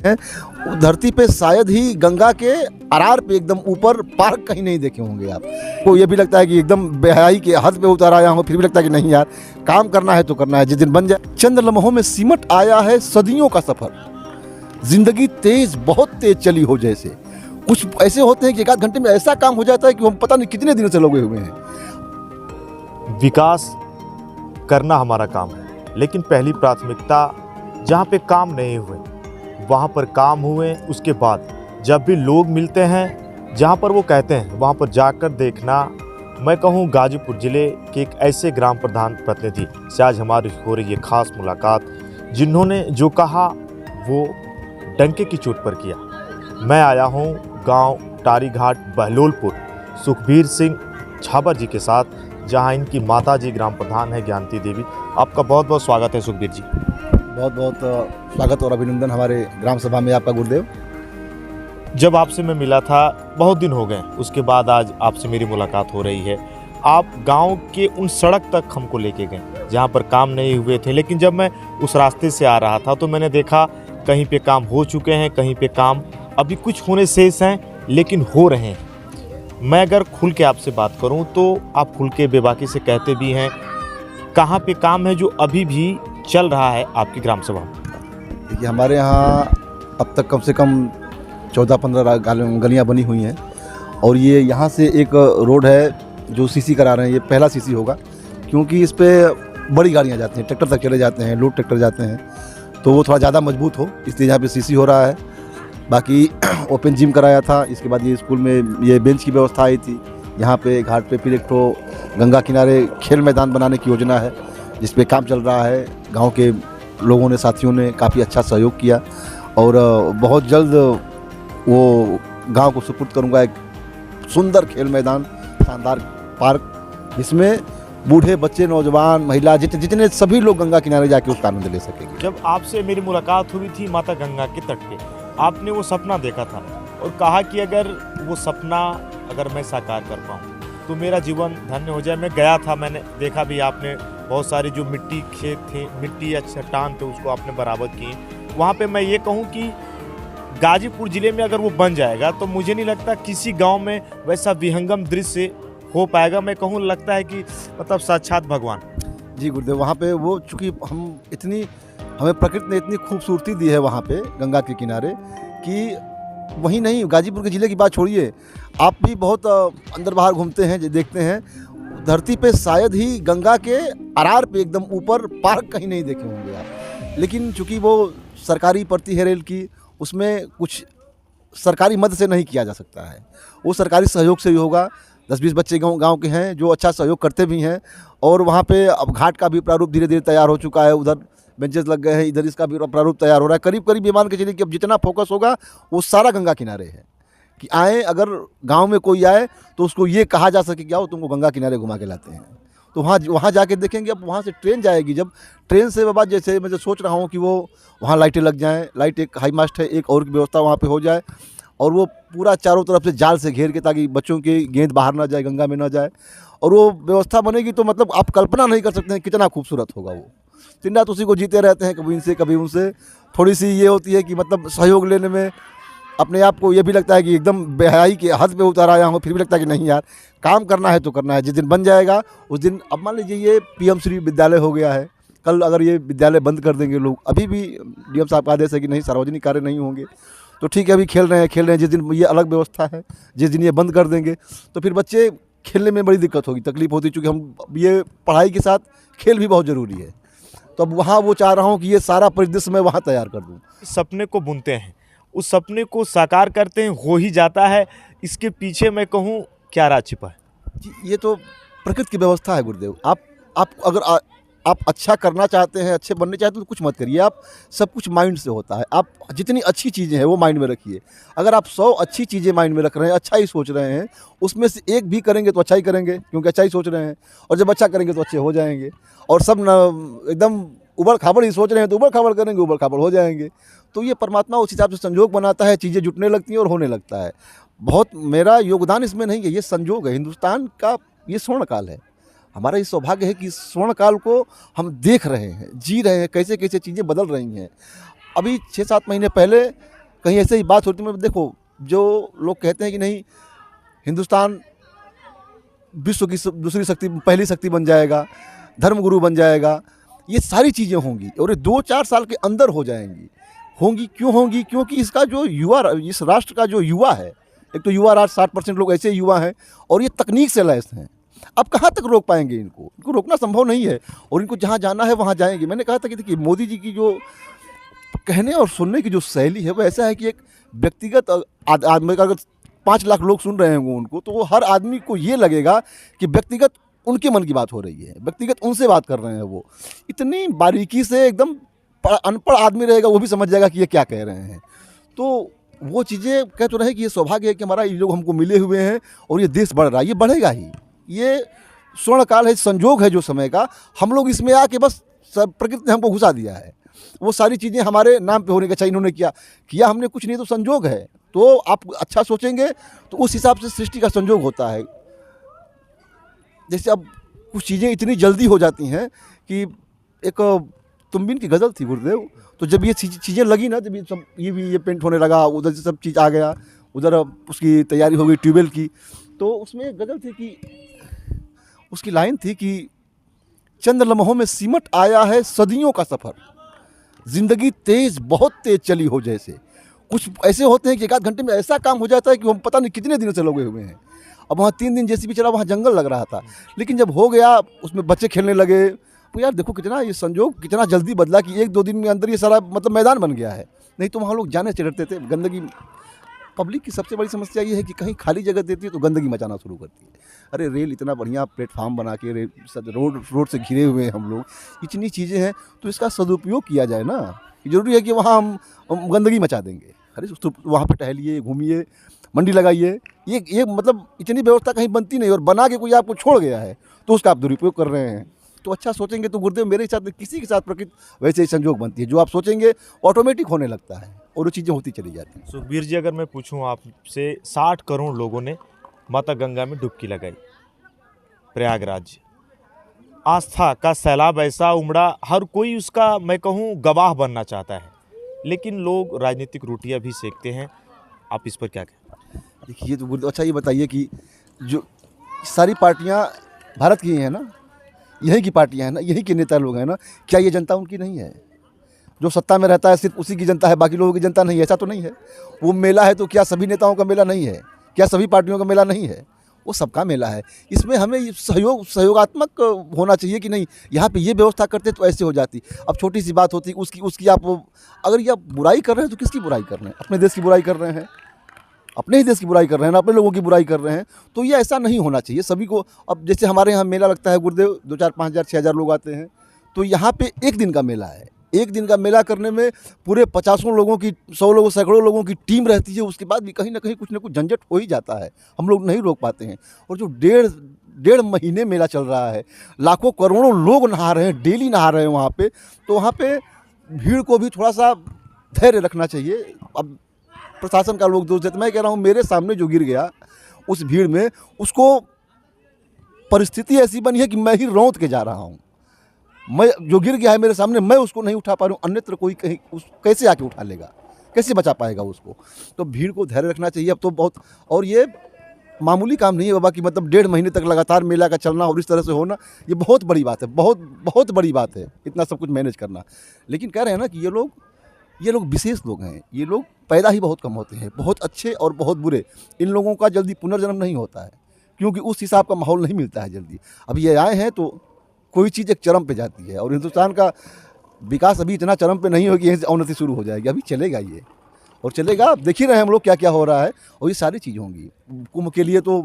हैं। धरती पे शायद ही गंगा के अरार पे एकदम ऊपर पार्क कहीं नहीं देखे होंगे आप को। ये भी लगता है कि एकदम बेहयाई के हद पे उतर आया हूँ, फिर भी लगता है कि नहीं यार, काम करना है तो करना है, जिस दिन बन जाए। चंद लम्हों में सिमट आया है सदियों का सफर, जिंदगी तेज बहुत तेज चली हो जैसे। कुछ ऐसे होते हैं कि एक आध घंटे में ऐसा काम हो जाता है कि हम पता नहीं कितने दिनों से लगे हुए हैं। विकास करना हमारा काम है, लेकिन पहली प्राथमिकता जहाँ पे काम नहीं हुए वहाँ पर काम हुए। उसके बाद जब भी लोग मिलते हैं जहाँ पर वो कहते हैं वहाँ पर जाकर देखना। मैं कहूँ गाजीपुर ज़िले के एक ऐसे ग्राम प्रधान प्रतिनिधि से आज हमारी हो रही है खास मुलाकात, जिन्होंने जो कहा वो डंके की चोट पर किया। मैं आया हूँ गांव टारीघाट बहलोलपुर सुखबीर सिंह छाबर जी के साथ, जहां इनकी माता जी ग्राम प्रधान है ज्ञानती देवी। आपका बहुत बहुत स्वागत है सुखबीर जी। बहुत बहुत स्वागत और अभिनंदन हमारे ग्राम सभा में आपका गुरुदेव। जब आपसे मैं मिला था बहुत दिन हो गए, उसके बाद आज आपसे मेरी मुलाकात हो रही है। आप गांव के उन सड़क तक हमको लेके गए जहां पर काम नहीं हुए थे, लेकिन जब मैं उस रास्ते से आ रहा था तो मैंने देखा कहीं पे काम हो चुके हैं, कहीं पे काम अभी कुछ होने शेष हैं, लेकिन हो रहे हैं। मैं अगर खुल के आपसे बात करूं तो आप खुल के बेबाकी से कहते भी हैं। कहाँ पे काम है जो अभी भी चल रहा है आपकी ग्राम सभा में? देखिए, हमारे यहाँ अब तक कम से कम 14-15 गलियाँ बनी हुई हैं, और ये यहाँ से एक रोड है जो सीसी करा रहे हैं। ये पहला सीसी होगा, क्योंकि इस पे बड़ी गाड़ियाँ जाती हैं, ट्रैक्टर तक चले जाते हैं, लोड ट्रैक्टर जाते हैं, तो वो थोड़ा ज़्यादा मजबूत हो, इसलिए यहाँ पे सीसी हो रहा है। बाकी ओपन जिम कराया था, इसके बाद ये स्कूल में ये बेंच की व्यवस्था आई थी यहाँ पे घाट पे। फिर एक तो गंगा किनारे खेल मैदान बनाने की योजना है जिस पे काम चल रहा है। गांव के लोगों ने, साथियों ने काफ़ी अच्छा सहयोग किया, और बहुत जल्द वो गांव को सुपुर्द करूंगा एक सुंदर खेल मैदान, शानदार पार्क, जिसमें बूढ़े, बच्चे, नौजवान, महिला, जितने सभी लोग गंगा किनारे जाके उसका आनंद ले सकेंगे। जब आपसे मेरी मुलाकात हुई थी माता गंगा के तट पे, आपने वो सपना देखा था और कहा कि अगर वो सपना अगर मैं साकार कर पाऊँ तो मेरा जीवन धन्य हो जाए। मैं गया था, मैंने देखा भी, आपने बहुत सारे जो मिट्टी खेत थे, मिट्टी या चट्टान थे, उसको आपने बराबर किए। वहाँ पे मैं ये कहूँ कि गाजीपुर ज़िले में अगर वो बन जाएगा तो मुझे नहीं लगता किसी गांव में वैसा विहंगम दृश्य हो पाएगा। मैं कहूँ लगता है कि मतलब साक्षात भगवान। जी गुरुदेव, वहाँ पे वो चूँकि हमें प्रकृति ने इतनी खूबसूरती दी है वहाँ पे गंगा के किनारे, कि वहीं नहीं, गाजीपुर के ज़िले की बात छोड़िए, आप भी बहुत अंदर बाहर घूमते हैं, देखते हैं, धरती पे शायद ही गंगा के अरार पे एकदम ऊपर पार्क कहीं नहीं देखे होंगे आप। लेकिन चूँकि वो सरकारी प्रति है रेल की, उसमें कुछ सरकारी मदद से नहीं किया जा सकता है, वो सरकारी सहयोग से ही होगा। 10-20 बच्चे गांव के हैं जो अच्छा सहयोग करते भी हैं, और वहाँ पे अब घाट का भी प्रारूप धीरे धीरे तैयार हो चुका है। उधर बेंचेस लग गए हैं, इधर इसका भी प्रारूप तैयार हो रहा है। करीब करीब ये मान के चलिए कि अब जितना फोकस होगा वो सारा गंगा किनारे है, कि आए, अगर गांव में कोई आए तो उसको ये कहा जा सके कि आओ तुमको गंगा किनारे घुमा के लाते हैं। तो वहाँ जाके देखेंगे। अब वहाँ से ट्रेन जाएगी, जब ट्रेन से बाद जैसे मैं सोच रहा हूँ कि वो वहाँ लाइटें लग जाएँ, लाइट एक हाई मास्ट है, एक और की व्यवस्था वहाँ पर हो जाए, और वो पूरा चारों तरफ से जाल से घेर के, ताकि बच्चों की गेंद बाहर ना जाए, गंगा में ना जाए, और वो व्यवस्था बनेगी तो मतलब आप कल्पना नहीं कर सकते हैं कितना खूबसूरत होगा वो। दिन रात उसी को जीते रहते हैं, कभी इनसे कभी उनसे। थोड़ी सी ये होती है कि मतलब सहयोग लेने में अपने आप को ये भी लगता है कि एकदम बेहयाई के हद पे उतर आया हूँ, फिर भी लगता है कि नहीं यार, काम करना है तो करना है, जिस दिन बन जाएगा उस दिन। अब मान लीजिए ये PM श्री विद्यालय हो गया है, कल अगर ये विद्यालय बंद कर देंगे लोग, अभी भी DM साहब का आदेश है कि नहीं, सार्वजनिक कार्य नहीं होंगे, तो ठीक है, अभी खेल रहे हैं। जिस दिन ये अलग व्यवस्था है, जिस दिन ये बंद कर देंगे तो फिर बच्चे खेलने में बड़ी दिक्कत होगी, तकलीफ होती, चूँकि हम ये पढ़ाई के साथ खेल भी बहुत ज़रूरी है। तो अब वहाँ वो चाह रहा हूँ कि ये सारा परिदृश्य मैं वहाँ तैयार कर दूँ। सपने को बुनते हैं, उस सपने को साकार करते हैं, हो ही जाता है। इसके पीछे मैं कहूँ क्या राज छिपा है? जी, ये तो प्रकृति की व्यवस्था है गुरुदेव। आप अगर आप अच्छा करना चाहते हैं, अच्छे बनने चाहते हैं तो कुछ मत करिए, आप सब कुछ माइंड से होता है। आप जितनी अच्छी चीज़ें हैं वो माइंड में रखिए। अगर आप 100 अच्छी चीज़ें माइंड में रख रहे हैं, अच्छा ही सोच रहे हैं, उसमें से एक भी करेंगे तो अच्छा ही करेंगे, क्योंकि अच्छा ही सोच रहे हैं, और जब अच्छा करेंगे तो अच्छे हो जाएंगे। और सब एकदम उबड़ खाबड़ ही सोच रहे हैं तो उबड़ खाबड़ करेंगे, उबड़ खाबड़ हो जाएंगे। तो ये परमात्मा उस हिसाब से संजोग बनाता है, चीज़ें जुटने लगती हैं और होने लगता है। बहुत मेरा योगदान इसमें नहीं है, ये संजोग है। हिंदुस्तान का ये स्वर्ण काल है, हमारा ये सौभाग्य है कि इस स्वर्ण काल को हम देख रहे हैं, जी रहे हैं, कैसे कैसे चीज़ें बदल रही हैं। अभी 6-7 महीने पहले कहीं ऐसे ही बात होती है। देखो, जो लोग कहते हैं कि नहीं, हिंदुस्तान विश्व की दूसरी शक्ति, पहली शक्ति बन जाएगा, धर्मगुरु बन जाएगा, ये सारी चीज़ें होंगी और ये 2-4 साल के अंदर हो जाएंगी। होंगी क्यों होंगी? क्योंकि इसका जो युवा, इस राष्ट्र का जो युवा है, एक तो युवा राष्ट्र 60% लोग ऐसे युवा हैं और ये तकनीक से लैस हैं। अब कहाँ तक रोक पाएंगे इनको रोकना संभव नहीं है और इनको जहाँ जाना है वहाँ जाएंगे। मैंने कहा था कि देखिए, मोदी जी की जो कहने और सुनने की जो शैली है वो ऐसा है कि एक व्यक्तिगत आदमी का, अगर 5 लाख लोग सुन रहे होंगे उनको, तो वो हर आदमी को ये लगेगा कि व्यक्तिगत उनके मन की बात हो रही है, व्यक्तिगत उनसे बात कर रहे हैं। वो इतनी बारीकी से, एकदम अनपढ़ आदमी रहेगा वो भी समझ जाएगा कि ये क्या कह रहे हैं। तो वो चीज़ें कह तो रहे कि ये सौभाग्य है कि हमारा ये लोग हमको मिले हुए हैं और ये देश बढ़ रहा है, ये बढ़ेगा ही। ये स्वर्ण काल है, संजोग है जो समय का, हम लोग इसमें आके बस प्रकृति ने हमको घुसा दिया है। वो सारी चीज़ें हमारे नाम पे होने का चाहिए, इन्होंने किया हमने कुछ नहीं, तो संजोग है। तो आप अच्छा सोचेंगे तो उस हिसाब से सृष्टि का संजोग होता है। जैसे अब कुछ चीज़ें इतनी जल्दी हो जाती हैं कि एक तुमबिन की गज़ल थी गुरुदेव, तो जब ये चीज़ें लगी ना, जब ये पेंट होने लगा, उधर से सब चीज़ आ गया, उधर उसकी तैयारी हो गई ट्यूबवेल की, तो उसमें एक गज़ल थी कि उसकी लाइन थी कि चंद लम्हों में सिमट आया है सदियों का सफ़र, ज़िंदगी तेज़ बहुत तेज़ चली हो जैसे। कुछ ऐसे होते हैं कि 1 आध घंटे में ऐसा काम हो जाता है कि हम पता नहीं कितने दिनों से लगे हुए हैं। अब वहाँ 3 दिन जेसीबी चला, वहाँ जंगल लग रहा था, लेकिन जब हो गया, उसमें बच्चे खेलने लगे, तो यार देखो कितना ये संजोग कितना जल्दी बदला कि 1-2 दिन में अंदर ये सारा मतलब मैदान बन गया है। नहीं तो वहाँ लोग जाने से डरते थे। गंदगी, पब्लिक की सबसे बड़ी समस्या ये है कि कहीं खाली जगह देती है तो गंदगी मचाना शुरू करती है। अरे रेल इतना बढ़िया प्लेटफार्म बना के, रोड से घिरे हुए हैं हम लोग, इतनी चीज़ें हैं, तो इसका सदुपयोग किया जाए ना। ज़रूरी है कि वहाँ हम गंदगी मचा देंगे? अरे तो वहाँ पे टहलिए, घूमिए, मंडी लगाइए। ये मतलब इतनी व्यवस्था कहीं बनती नहीं और बना के कोई आपको छोड़ गया है तो उसका आप दुरुपयोग कर रहे हैं। तो अच्छा सोचेंगे तो गुरुदेव, मेरे साथ किसी के साथ प्रकृति वैसे ही संजोग बनती है, जो आप सोचेंगे ऑटोमेटिक होने लगता है और वो चीज़ें होती चली जाती हैं। सुखबीर जी, अगर मैं पूछूं आपसे, 60 करोड़ लोगों ने माता गंगा में डुबकी लगाई प्रयागराज, आस्था का सैलाब ऐसा उमड़ा, हर कोई उसका, मैं कहूँ, गवाह बनना चाहता है, लेकिन लोग राजनीतिक रोटियां भी सेकते हैं। आप इस पर क्या कहें? देखिए, तो गुरुदेव अच्छा ये बताइए कि जो सारी पार्टियां भारत की हैं ना, यही की पार्टियां हैं ना, यही के नेता लोग हैं ना, क्या ये जनता उनकी नहीं है? जो सत्ता में रहता है सिर्फ उसी की जनता है, बाकी लोगों की जनता नहीं है? ऐसा तो नहीं है। वो मेला है तो क्या सभी नेताओं का मेला नहीं है? क्या सभी पार्टियों का मेला नहीं है? वो सबका मेला है। इसमें हमें सहयोगात्मक होना चाहिए कि नहीं, यहाँ पे ये व्यवस्था करते तो ऐसे हो जाती। अब छोटी सी बात होती, उसकी आप अगर ये आप बुराई कर रहे हैं तो किसकी बुराई कर रहे हैं? अपने देश की बुराई कर रहे हैं, अपने ही देश की बुराई कर रहे हैं ना, अपने लोगों की बुराई कर रहे हैं। तो ये ऐसा नहीं होना चाहिए सभी को। अब जैसे हमारे यहाँ मेला लगता है गुरुदेव, 2-4, 5,000, 6,000 लोग आते हैं, तो यहाँ पे 1 दिन का मेला है। 1 दिन का मेला करने में पूरे 50 लोगों की, 100 लोगों, सैकड़ों लोगों की टीम रहती है। उसके बाद भी कहीं ना कहीं कुछ ना कुछ झंझट हो ही जाता है, हम लोग नहीं रोक पाते हैं। और जो डेढ़ महीने मेला चल रहा है, लाखों करोड़ों लोग नहा रहे हैं, डेली नहा रहे हैं वहाँ पे, तो वहाँ पे भीड़ को भी थोड़ा सा धैर्य रखना चाहिए। अब प्रशासन का लोग दोष देते, मैं कह रहा हूँ मेरे सामने जो गिर गया उस भीड़ में, उसको परिस्थिति ऐसी बनी है कि मैं ही रौंद के जा रहा हूँ। मैं जो गिर गया है मेरे सामने, मैं उसको नहीं उठा पा रहा हूँ, अन्यत्र कोई कहीं कैसे आके उठा लेगा, कैसे बचा पाएगा उसको? तो भीड़ को धैर्य रखना चाहिए। अब तो बहुत, और ये मामूली काम नहीं है बाबा कि मतलब 1.5 महीने तक लगातार मेला का चलना और इस तरह से होना, ये बहुत बड़ी बात है, बहुत बड़ी बात है, इतना सब कुछ मैनेज करना। लेकिन कह रहे हैं ना कि ये लोग विशेष लोग हैं, ये लोग पैदा ही बहुत कम होते हैं, बहुत अच्छे और बहुत बुरे। इन लोगों का जल्दी पुनर्जन्म नहीं होता है, क्योंकि उस हिसाब का माहौल नहीं मिलता है जल्दी। अब ये आए हैं तो कोई चीज़ एक चरम पे जाती है, और हिंदुस्तान का विकास अभी इतना चरम पे नहीं होगी, यहीं से अवनति शुरू हो जाएगी। अभी चलेगा ये, और चलेगा। आप देख ही रहे हैं हम लोग क्या क्या हो रहा है, और ये सारी चीज़ होंगी। कुंभ के लिए तो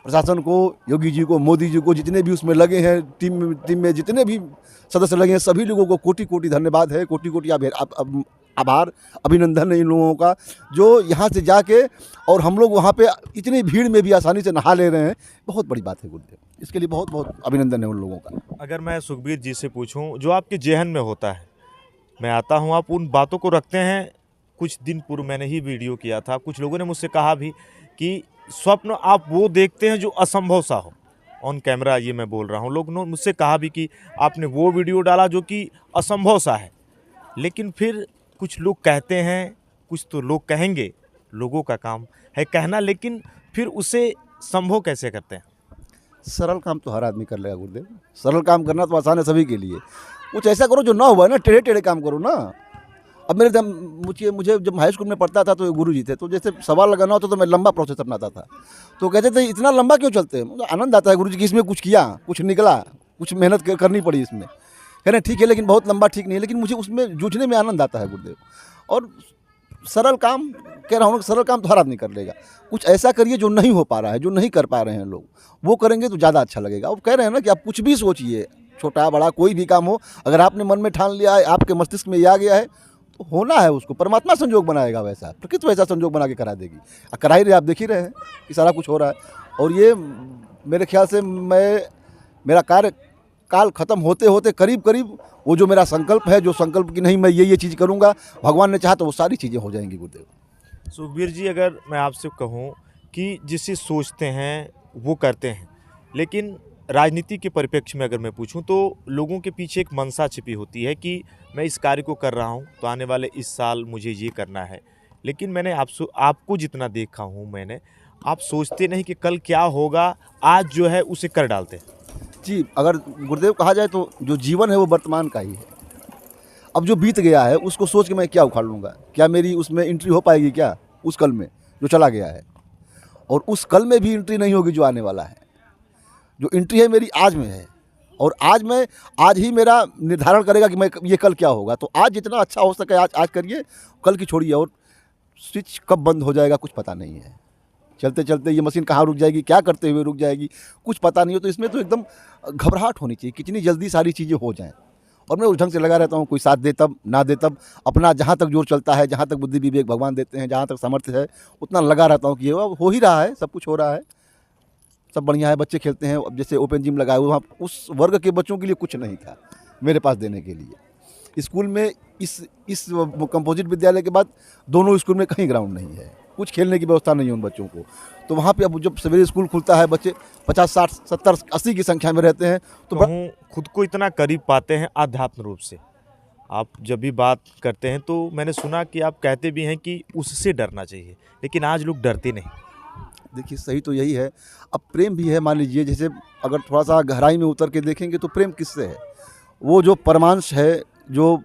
प्रशासन को, योगी जी को, मोदी जी को, जितने भी उसमें लगे हैं, टीम में जितने भी सदस्य लगे हैं, सभी लोगों को कोटि कोटि धन्यवाद है, कोटि कोटि आभार, अभिनंदन है इन लोगों का, जो यहाँ से जाके और हम लोग वहाँ पे इतनी भीड़ में भी आसानी से नहा ले रहे हैं। बहुत बड़ी बात है गुरुदेव, इसके लिए बहुत बहुत अभिनंदन है उन लोगों का। अगर मैं सुखबीर जी से पूछूं, जो आपके जेहन में होता है, मैं आता हूं, आप उन बातों को रखते हैं। कुछ दिन पूर्व मैंने ही वीडियो किया था, कुछ लोगों ने मुझसे कहा भी कि स्वप्न आप वो देखते हैं जो असंभव सा हो। ऑन कैमरा ये मैं बोल रहा हूँ। लोग ने मुझसे कहा भी कि आपने वो वीडियो डाला जो कि असंभव सा है, लेकिन फिर कुछ लोग कहते हैं, कुछ तो लोग कहेंगे, लोगों का काम है कहना, लेकिन फिर उसे संभव कैसे करते हैं? सरल काम तो हर आदमी कर लेगा गुरुदेव। सरल काम करना तो आसान है सभी के लिए। कुछ ऐसा करो जो ना हुआ ना, टेढ़े टेढ़े काम करो ना। अब मेरे मुझे जब हाई स्कूल में पढ़ता था तो गुरु जी थे, तो जैसे सवाल लगाना होता तो मैं लंबा प्रोसेस अपनाता था। तो कहते थे इतना लंबा क्यों चलते हैं? मुझे आनंद आता है गुरु जी कि इसमें कुछ किया, कुछ निकला, कुछ मेहनत करनी पड़ी इसमें। कह रहे ठीक है लेकिन बहुत लंबा ठीक नहीं है, लेकिन मुझे उसमें जूझने में आनंद आता है गुरुदेव। और सरल काम कह रहा हूँ, सरल काम तो हर आदमी कर लेगा। कुछ ऐसा करिए जो नहीं हो पा रहा है, जो नहीं कर पा रहे हैं लोग, वो करेंगे तो ज़्यादा अच्छा लगेगा। अब कह रहे हैं ना कि आप कुछ भी सोचिए, छोटा बड़ा कोई भी काम हो, अगर आपने मन में ठान लिया है, आपके मस्तिष्क में ये आ गया है, तो होना है उसको। परमात्मा संजोग बनाएगा, वैसा प्रकृति वैसा संजोग बना के करा देगी। करा ही रहे, आप देख ही रहे हैं कि सारा कुछ हो रहा है। और ये मेरे ख्याल से मेरा कार्य काल ख़त्म होते होते करीब करीब वो जो मेरा संकल्प है, जो संकल्प कि नहीं मैं ये चीज़ करूँगा, भगवान ने चाहा तो वो सारी चीज़ें हो जाएंगी गुरुदेव। सुखबीर जी, अगर मैं आपसे कहूं कि जिसे सोचते हैं वो करते हैं, लेकिन राजनीति के परिप्रेक्ष्य में अगर मैं पूछूं तो लोगों के पीछे एक मंशा छिपी होती है कि मैं इस कार्य को कर रहा हूं तो आने वाले इस साल मुझे ये करना है। लेकिन मैंने आपको जितना देखा हूं मैंने, आप सोचते नहीं कि कल क्या होगा, आज जो है उसे कर डालते हैं। जी, अगर गुरुदेव कहा जाए तो जो जीवन है वो वर्तमान का ही है। अब जो बीत गया है उसको सोच के मैं क्या उखाड़ लूँगा? क्या मेरी उसमें एंट्री हो पाएगी क्या उस कल में जो चला गया है? और उस कल में भी एंट्री नहीं होगी जो आने वाला है। जो एंट्री है मेरी आज में है, और आज ही मेरा निर्धारण करेगा कि मैं ये कल क्या होगा। तो आज जितना अच्छा हो सके आज करिए, कल की छोड़िए। और स्विच कब बंद हो जाएगा कुछ पता नहीं है। चलते चलते ये मशीन कहाँ रुक जाएगी, क्या करते हुए रुक जाएगी, कुछ पता नहीं हो। तो इसमें तो एकदम घबराहट होनी चाहिए, कितनी जल्दी सारी चीज़ें हो जाएं। और मैं उस ढंग से लगा रहता हूँ, कोई साथ दे तब ना दे तब, अपना जहाँ तक जोर चलता है, जहाँ तक बुद्धि विवेक भगवान देते हैं, जहाँ तक सामर्थ्य है उतना लगा रहता हूँ कि ये हो ही रहा है, सब कुछ हो रहा है, सब बढ़िया है। बच्चे खेलते हैं, अब जैसे ओपन जिम लगाए हुए, वहाँ उस वर्ग के बच्चों के लिए कुछ नहीं था मेरे पास देने के लिए। स्कूल में इस कंपोजिट विद्यालय के बाद दोनों स्कूल में कहीं ग्राउंड नहीं है, कुछ खेलने की व्यवस्था नहीं है उन बच्चों को। तो वहाँ पे अब जब सवेरे स्कूल खुलता है, बच्चे 50, 60, 70, 80 की संख्या में रहते हैं। तो खुद को इतना करीब पाते हैं आध्यात्म रूप से। आप जब भी बात करते हैं तो मैंने सुना कि आप कहते भी हैं कि उससे डरना चाहिए, लेकिन आज लोग डरते नहीं। देखिए सही तो यही है। अब प्रेम भी है, मान लीजिए जैसे अगर थोड़ा सा गहराई में उतर के देखेंगे तो प्रेम किससे है? वो जो परमांश है, जो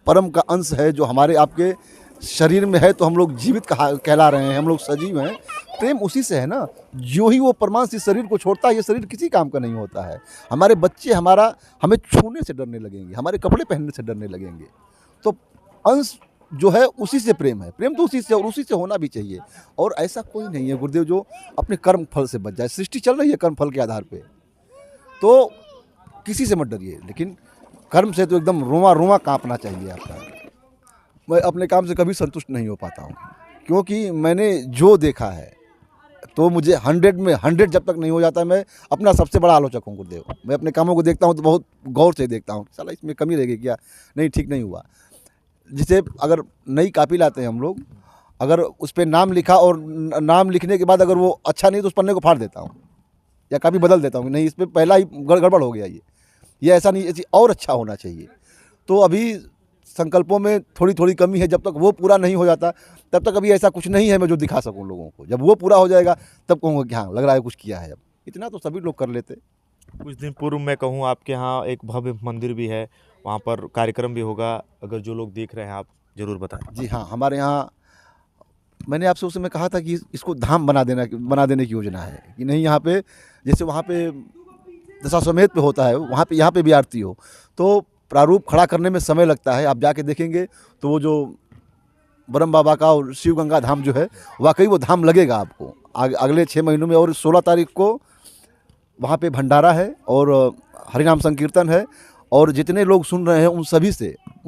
परम का अंश है, जो हमारे आपके शरीर में है, तो हम लोग जीवित कहला रहे हैं, हम लोग सजीव हैं। प्रेम उसी से है ना। जो ही वो परमांश इस शरीर को छोड़ता है, ये शरीर किसी काम का नहीं होता है। हमारे बच्चे हमें छूने से डरने लगेंगे, हमारे कपड़े पहनने से डरने लगेंगे। तो अंश जो है उसी से प्रेम है, प्रेम तो उसी से, और उसी से होना भी चाहिए। और ऐसा कोई नहीं है गुरुदेव जो अपने कर्म फल से बच जाए। सृष्टि चल रही है कर्म फल के आधार पे, तो किसी से मत डरिए, लेकिन कर्म से तो एकदम रोमा रोमा कांपना चाहिए आपका। मैं अपने काम से कभी संतुष्ट नहीं हो पाता हूँ, क्योंकि मैंने जो देखा है तो मुझे 100 में 100 जब तक नहीं हो जाता, मैं अपना सबसे बड़ा आलोचक हूँ गुरुदेव। मैं अपने कामों को देखता हूँ तो बहुत गौर से देखता हूँ, साला इसमें कमी रहेगी क्या, नहीं ठीक नहीं हुआ। जैसे अगर नई कापी लाते हैं हम लोग, अगर उस पर नाम लिखा और नाम लिखने के बाद अगर वो अच्छा नहीं तो उस पन्ने को फाड़ देता हूँ या कापी बदल देता हूँ कि नहीं इस पर पहला ही गड़बड़ हो गया, ये ऐसा नहीं, ऐसी और अच्छा होना चाहिए। तो अभी संकल्पों में थोड़ी थोड़ी कमी है, जब तक वो पूरा नहीं हो जाता तब तक अभी ऐसा कुछ नहीं है मैं जो दिखा सकूं लोगों को। जब वो पूरा हो जाएगा तब कहूँगा कि हाँ लग रहा है कुछ किया है। अब इतना तो सभी लोग कर लेते। कुछ दिन पूर्व मैं कहूँ आपके यहाँ एक भव्य मंदिर भी है, वहाँ पर कार्यक्रम भी होगा, अगर जो लोग देख रहे हैं आप ज़रूर बताएं। जी हाँ, हमारे यहाँ मैंने आपसे उस समय कहा था कि इसको धाम बना देने की योजना है कि नहीं, यहाँ पे जैसे वहाँ पे दशाश्वमेध पे होता है, वहाँ पे यहाँ पे भी आरती हो, तो प्रारूप खड़ा करने में समय लगता है। आप जाके देखेंगे तो वो जो ब्रह्म बाबा का और शिव गंगा धाम जो है, वाकई वो धाम लगेगा आपको अगले 6 महीनों में। और 16 तारीख को वहाँ पे भंडारा है और हरिनाम संकीर्तन है। और जितने लोग सुन रहे हैं उन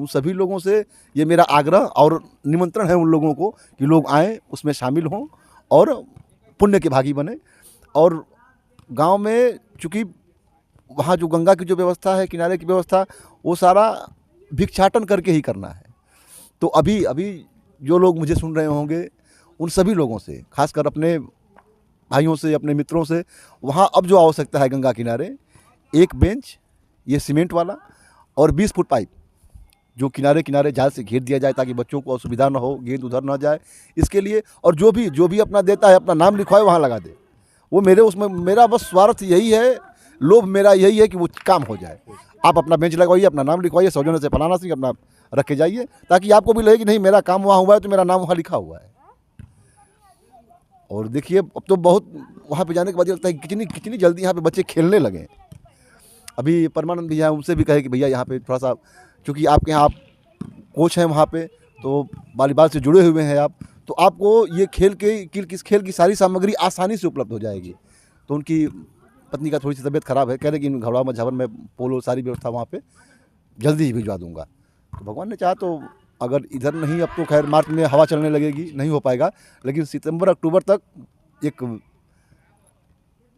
सभी लोगों से ये मेरा आग्रह और निमंत्रण है उन लोगों को कि लोग आएँ, उसमें शामिल हों और पुण्य के भागी बने। और गांव में चूँकि वहाँ जो गंगा की जो व्यवस्था है, किनारे की व्यवस्था, वो सारा भिक्षाटन करके ही करना है। तो अभी जो लोग मुझे सुन रहे होंगे उन सभी लोगों से, खासकर अपने भाइयों से, अपने मित्रों से, वहाँ अब जो आवश्यकता है गंगा किनारे, एक बेंच ये सीमेंट वाला और 20 फुट पाइप, जो किनारे किनारे जाल से घेर दिया जाए ताकि बच्चों को असुविधा ना हो, गेंद उधर ना जाए इसके लिए। और जो भी अपना देता है अपना नाम लिखवाए वहाँ लगा दे। वो मेरे उसमें मेरा बस स्वार्थ यही है, लोभ मेरा यही है कि वो काम हो जाए। आप अपना बेंच लगवाइए, अपना नाम लिखवाइए, सौजन्य से फलाना सिंह अपना रख के जाइए, ताकि आपको भी लगे कि नहीं मेरा काम वहाँ हुआ है तो मेरा नाम वहाँ लिखा हुआ है। और देखिए अब तो बहुत वहाँ पे जाने के बाद ये लगता है कि कितनी जल्दी यहाँ पे बच्चे खेलने लगे। अभी परमानंद भैया हैं, उनसे भी कहे कि भैया यहाँ पे थोड़ा सा, चूँकि आपके यहाँ आप कोच हैं वहाँ पे, तो वॉलीबॉल से जुड़े हुए हैं आप, तो आपको ये खेल की सारी सामग्री आसानी से उपलब्ध हो जाएगी। तो उनकी पत्नी का थोड़ी सी तबीयत खराब है, कह रहे कि घबराओ मत झावर में पोलो सारी व्यवस्था वहाँ पे जल्दी ही भिजवा दूंगा। तो भगवान ने चाहा तो अगर इधर नहीं, अब तो खैर मार्च में हवा चलने लगेगी, नहीं हो पाएगा, लेकिन सितंबर अक्टूबर तक एक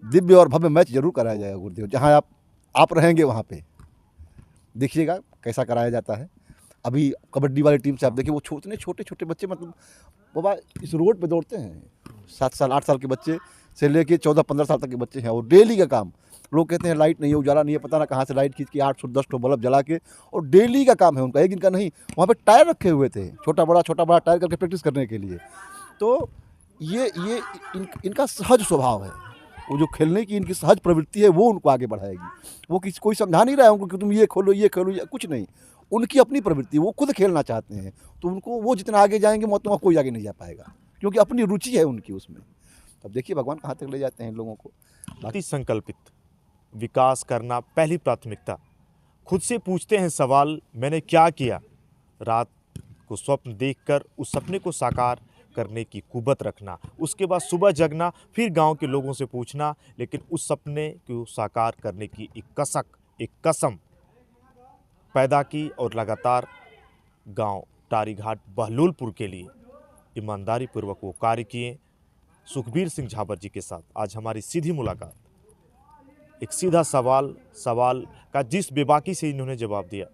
दिव्य और भव्य मैच जरूर कराया जाएगा गुरुदेव, जहाँ आप रहेंगे वहाँ पे देखिएगा कैसा कराया जाता है। अभी कबड्डी वाली टीम से आप देखिए, वो छोटे छोटे बच्चे, मतलब बाबा इस रोड पे दौड़ते हैं, 7 साल 8 साल के बच्चे से लेके 14-15 साल तक के बच्चे हैं, और डेली का काम। लोग कहते हैं लाइट नहीं है, उजाला नहीं है, पता ना कहाँ से लाइट खींच के 8-10 ठो बल्ब जला के, और डेली का काम है उनका, एक दिन का नहीं। वहाँ पे टायर रखे हुए थे, छोटा बड़ा टायर करके प्रैक्टिस करने के लिए। तो ये इनका सहज स्वभाव है, वो जो खेलने की इनकी सहज प्रवृत्ति है वो उनको आगे बढ़ाएगी। वो कोई समझा नहीं रहा है उनको कि तुम ये खोलो कुछ नहीं, उनकी अपनी प्रवृत्ति, वो खुद खेलना चाहते हैं। तो उनको वो जितना आगे जाएंगे वहाँ कोई आगे नहीं जा पाएगा, क्योंकि अपनी रुचि है उनकी उसमें। अब देखिए भगवान कहाँ तक ले जाते हैं इन लोगों को। अति संकल्पित विकास करना पहली प्राथमिकता। खुद से पूछते हैं सवाल, मैंने क्या किया? रात को स्वप्न देखकर उस सपने को साकार करने की कुव्वत रखना, उसके बाद सुबह जगना, फिर गांव के लोगों से पूछना, लेकिन उस सपने को साकार करने की एक कसम पैदा की, और लगातार गांव टारीघाट बहलोलपुर के लिए ईमानदारी पूर्वक वो कार्य किए। सुखबीर सिंह झावर जी के साथ आज हमारी सीधी मुलाकात, एक सीधा सवाल का जिस बेबाकी से इन्होंने जवाब दिया,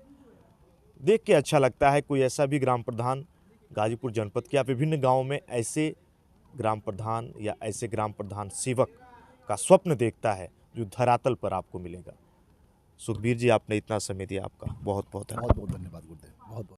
देख के अच्छा लगता है। कोई ऐसा भी ग्राम प्रधान गाजीपुर जनपद के या विभिन्न गांवों में ऐसे ग्राम प्रधान या ऐसे ग्राम प्रधान सेवक का स्वप्न देखता है जो धरातल पर आपको मिलेगा। सुखबीर जी, आपने इतना समय दिया, आपका बहुत बहुत बहुत धन्यवाद गुरुदेव।